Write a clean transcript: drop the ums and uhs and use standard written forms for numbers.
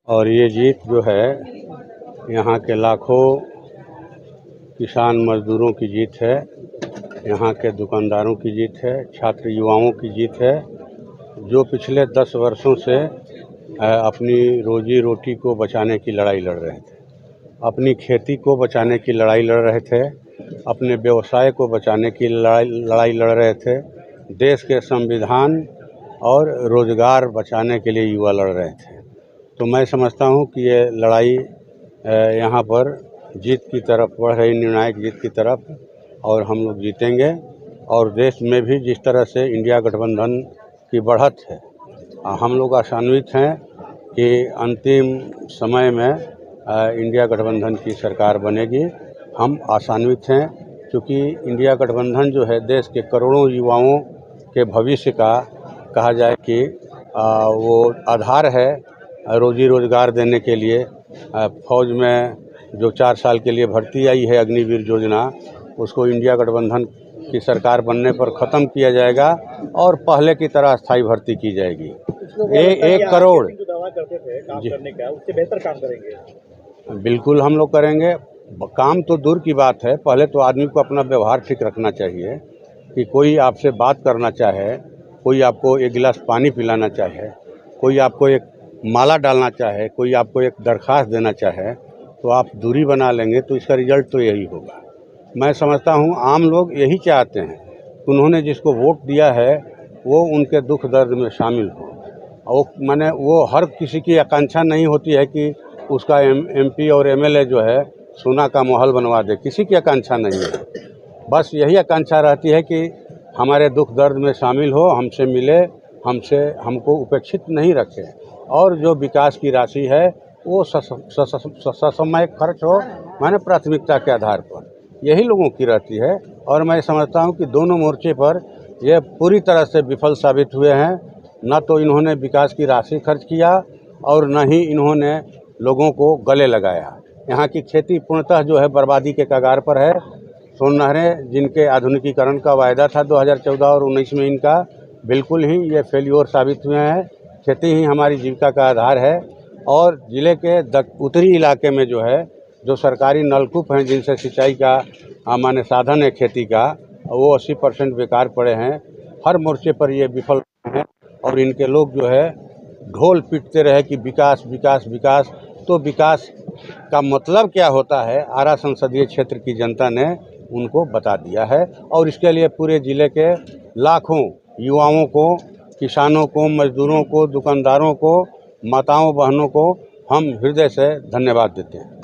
और ये जीत जो है यहाँ के लाखों किसान मजदूरों की जीत है, यहाँ के दुकानदारों की जीत है, छात्र युवाओं की जीत है, जो पिछले 10 वर्षों से अपनी रोजी रोटी को बचाने की लड़ाई लड़ रहे थे, अपनी खेती को बचाने की लड़ाई लड़ रहे थे, अपने व्यवसाय को बचाने की लड़ाई लड़ रहे थे, देश के संविधान और रोजगार बचाने के लिए युवा लड़ रहे थे। तो मैं समझता हूँ कि ये लड़ाई यहाँ पर जीत की तरफ बढ़ रही, निर्णायक जीत की तरफ, और हम लोग जीतेंगे। और देश में भी जिस तरह से इंडिया गठबंधन की बढ़त है, हम लोग आशान्वित हैं कि अंतिम समय में इंडिया गठबंधन की सरकार बनेगी। हम आशान्वित हैं क्योंकि इंडिया गठबंधन जो है देश के करोड़ों युवाओं के भविष्य का कहा जाए कि वो आधार है रोजी रोजगार देने के लिए। फौज में जो 4 साल के लिए भर्ती आई है अग्निवीर योजना, उसको इंडिया गठबंधन की सरकार बनने पर ख़त्म किया जाएगा और पहले की तरह स्थायी भर्ती की जाएगी। 1 करोड़ करने का, उससे बेहतर काम करेंगे। बिल्कुल हम लोग करेंगे। काम तो दूर की बात है, पहले तो आदमी को अपना व्यवहार ठीक रखना चाहिए कि कोई आपसे बात करना चाहे, कोई आपको 1 गिलास पानी पिलाना चाहे, कोई आपको एक माला डालना चाहे, कोई आपको एक दरख्वास्त देना चाहे, तो आप दूरी बना लेंगे तो इसका रिजल्ट तो यही होगा। मैं समझता हूँ आम लोग यही चाहते हैं, उन्होंने जिसको वोट दिया है वो उनके दुख दर्द में शामिल हो। और माने वो हर किसी की आकांक्षा नहीं होती है कि उसका MP और MLA जो है सोना का महल बनवा दे, किसी की आकांक्षा नहीं है। बस यही आकांक्षा रहती है कि हमारे दुख दर्द में शामिल हो, हमसे मिले, हमको उपेक्षित नहीं रखे, और जो विकास की राशि है वो ससमय खर्च हो, माने प्राथमिकता के आधार पर, यही लोगों की रहती है। और मैं समझता हूँ कि दोनों मोर्चे पर ये पूरी तरह से विफल साबित हुए हैं। न तो इन्होंने विकास की राशि खर्च किया और न ही इन्होंने लोगों को गले लगाया। यहाँ की खेती पूर्णतः जो है बर्बादी के कगार पर है। सोन नहरें जिनके आधुनिकीकरण का वायदा था 2014 और 19 में, इनका बिल्कुल ही ये फेल्योर साबित हुए हैं। खेती ही हमारी जीविका का आधार है। और ज़िले के उत्तरी इलाके में जो है, जो सरकारी नलकूप हैं जिनसे सिंचाई का माने साधन है खेती का, वो 80% बेकार पड़े हैं। हर मोर्चे पर ये विफल हैं और इनके लोग जो है ढोल पीटते रहे कि विकास विकास विकास। तो विकास का मतलब क्या होता है आरा संसदीय क्षेत्र की जनता ने उनको बता दिया है। और इसके लिए पूरे ज़िले के लाखों युवाओं को, किसानों को, मजदूरों को, दुकानदारों को, माताओं बहनों को हम हृदय से धन्यवाद देते हैं।